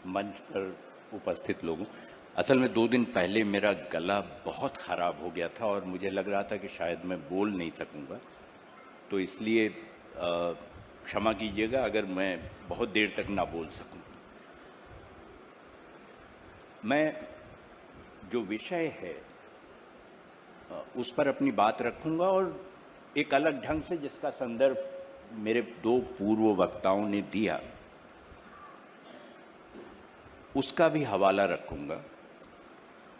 मंच पर उपस्थित लोगों, असल में 2 दिन पहले मेरा गला बहुत ख़राब हो गया था और मुझे लग रहा था कि शायद मैं बोल नहीं सकूंगा, तो इसलिए क्षमा कीजिएगा अगर मैं बहुत देर तक ना बोल सकूं। मैं जो विषय है उस पर अपनी बात रखूंगा और एक अलग ढंग से जिसका संदर्भ मेरे 2 पूर्व वक्ताओं ने दिया उसका भी हवाला रखूंगा।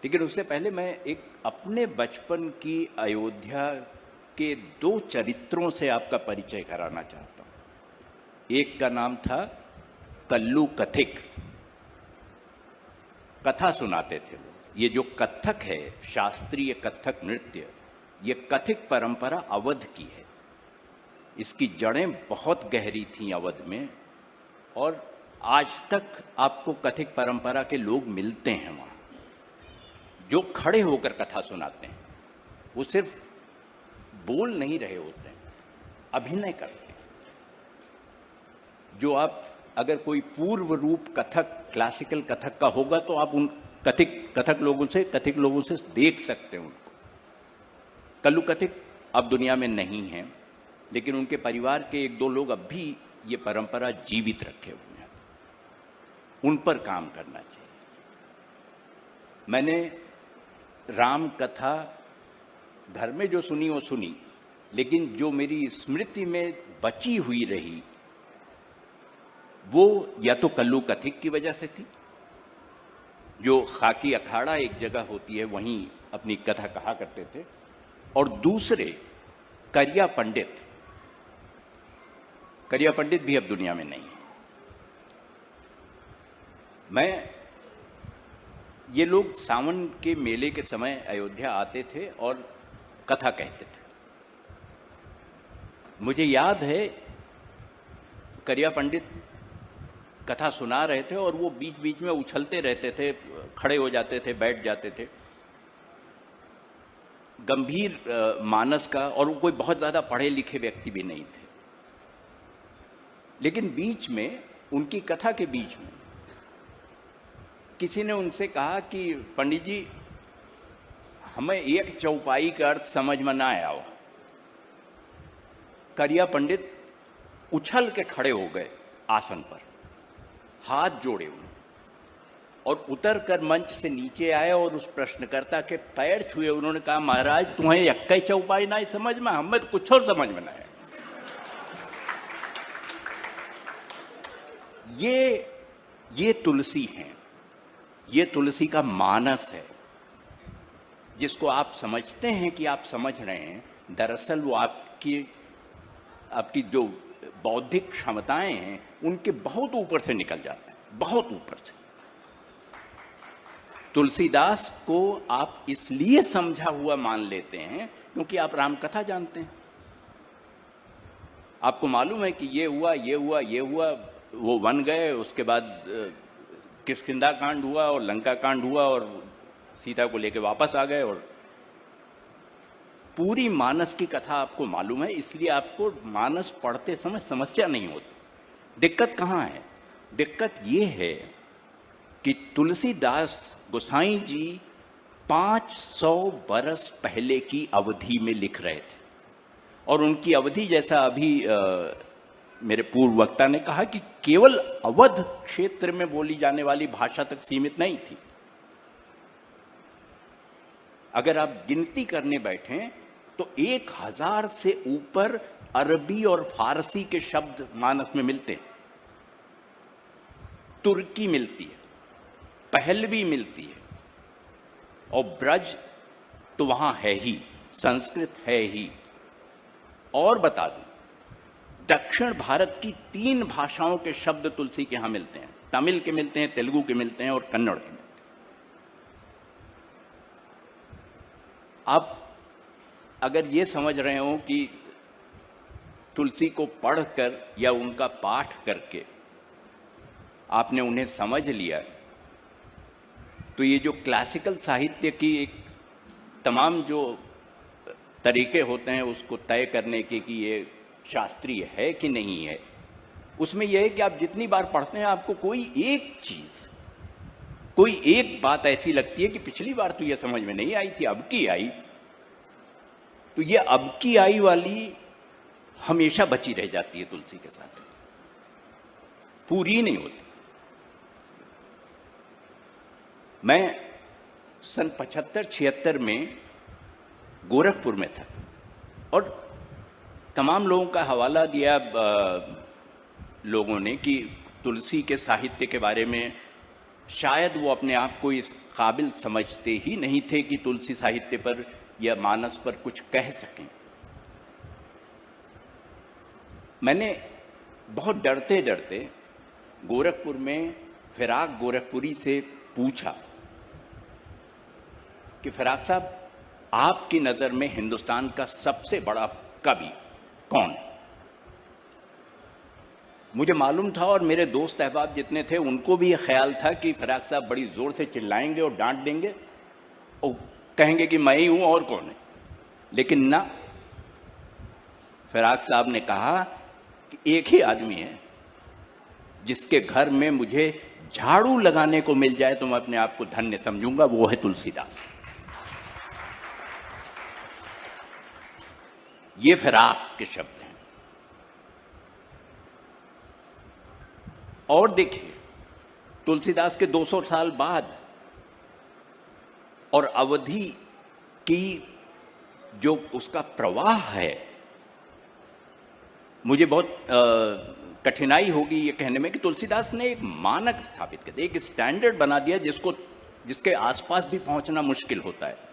लेकिन उससे पहले मैं एक अपने बचपन की अयोध्या के 2 चरित्रों से आपका परिचय कराना चाहता हूं। एक का नाम था कल्लू कथिक, कथा सुनाते थे वो। ये जो कथक है, शास्त्रीय कथक नृत्य, ये कथिक परंपरा अवध की है। इसकी जड़ें बहुत गहरी थीं अवध में और आज तक आपको कथिक परंपरा के लोग मिलते हैं वहाँ, जो खड़े होकर कथा सुनाते हैं। वो सिर्फ बोल नहीं रहे होते हैं, अभिनय करते हैं। जो आप अगर कोई पूर्व रूप कथक, क्लासिकल कथक का होगा तो आप उन कथिक लोगों से देख सकते हैं उनको। कल्लू कथिक अब दुनिया में नहीं हैं, लेकिन उनके परिवार के 1-2 लोग अब भी ये परंपरा जीवित रखे हुए हैं। उन पर काम करना चाहिए। मैंने राम कथा घर में जो सुनी वो सुनी, लेकिन जो मेरी स्मृति में बची हुई रही वो या तो कल्लू कथिक की वजह से थी, जो खाकी अखाड़ा एक जगह होती है वहीं अपनी कथा कहा करते थे, और दूसरे करिया पंडित भी अब दुनिया में नहीं है। ये लोग सावन के मेले के समय अयोध्या आते थे और कथा कहते थे। मुझे याद है करिया पंडित कथा सुना रहे थे और वो बीच बीच में उछलते रहते थे, खड़े हो जाते थे, बैठ जाते थे। गंभीर मानस का, और वो कोई बहुत ज़्यादा पढ़े लिखे व्यक्ति भी नहीं थे। लेकिन बीच में, उनकी कथा के बीच में किसी ने उनसे कहा कि पंडित जी, हमें एक चौपाई का अर्थ समझ में ना आया हो। करिया पंडित उछल के खड़े हो गए आसन पर, हाथ जोड़े हुए, और उतर कर मंच से नीचे आए और उस प्रश्नकर्ता के पैर छुए। उन्होंने कहा, महाराज तुम्हें यक्कई चौपाई ना समझ में, हमें तो कुछ और समझ में ना आया। ये तुलसी है, ये तुलसी का मानस है, जिसको आप समझते हैं कि आप समझ रहे हैं, दरअसल वो आपकी जो बौद्धिक क्षमताएं हैं उनके बहुत ऊपर से निकल जाता है, बहुत ऊपर से। तुलसीदास को आप इसलिए समझा हुआ मान लेते हैं क्योंकि आप रामकथा जानते हैं। आपको मालूम है कि ये हुआ, ये हुआ, ये हुआ, वो वन गए, उसके बाद किष्किंधा कांड हुआ और लंका कांड हुआ और सीता को लेकर वापस आ गए, और पूरी मानस की कथा आपको मालूम है। इसलिए आपको मानस पढ़ते समय समस्या नहीं होती। दिक्कत कहाँ है? दिक्कत ये है कि तुलसीदास गोसाई जी 500 बरस पहले की अवधि में लिख रहे थे, और उनकी अवधि, जैसा अभी मेरे पूर्व वक्ता ने कहा, कि केवल अवध क्षेत्र में बोली जाने वाली भाषा तक सीमित नहीं थी। अगर आप गिनती करने बैठें तो 1000 से ऊपर अरबी और फारसी के शब्द मानस में मिलते हैं। तुर्की मिलती है, पहलवी मिलती है, और ब्रज तो वहां है ही, संस्कृत है ही। और बता दूं, दक्षिण भारत की 3 भाषाओं के शब्द तुलसी के यहां मिलते हैं। तमिल के मिलते हैं, तेलुगु के मिलते हैं और कन्नड़ के मिलते हैं। आप अगर ये समझ रहे हो कि तुलसी को पढ़कर या उनका पाठ करके आपने उन्हें समझ लिया, तो ये जो क्लासिकल साहित्य की एक तमाम जो तरीके होते हैं उसको तय करने के कि ये शास्त्रीय है कि नहीं है, उसमें यह है कि आप जितनी बार पढ़ते हैं आपको कोई एक चीज़ कोई एक बात ऐसी लगती है कि पिछली बार तो यह समझ में नहीं आई थी, अब की आई, तो ये अब की आई वाली हमेशा बची रह जाती है तुलसी के साथ, पूरी नहीं होती। मैं सन 75-76 में गोरखपुर में था और तमाम लोगों का हवाला दिया लोगों ने कि तुलसी के साहित्य के बारे में शायद वो अपने आप को इस काबिल समझते ही नहीं थे कि तुलसी साहित्य पर या मानस पर कुछ कह सकें। मैंने बहुत डरते डरते गोरखपुर में फिराक गोरखपुरी से पूछा कि फिराक साहब, आपकी नज़र में हिंदुस्तान का सबसे बड़ा कवि कौन है? मुझे मालूम था और मेरे दोस्त अहबाब जितने थे उनको भी ये ख्याल था कि फिराक साहब बड़ी ज़ोर से चिल्लाएंगे और डांट देंगे और कहेंगे कि मैं ही हूँ और कौन है। लेकिन ना, फिराक साहब ने कहा कि एक ही आदमी है जिसके घर में मुझे झाड़ू लगाने को मिल जाए तो मैं अपने आप को धन्य समझूंगा, वो है तुलसीदास। ये फिराक के शब्द हैं। और देखिए, तुलसीदास के 200 साल बाद और अवधि की जो उसका प्रवाह है, मुझे बहुत कठिनाई होगी ये कहने में कि तुलसीदास ने एक मानक स्थापित कर दिया, एक स्टैंडर्ड बना दिया जिसके आसपास भी पहुंचना मुश्किल होता है।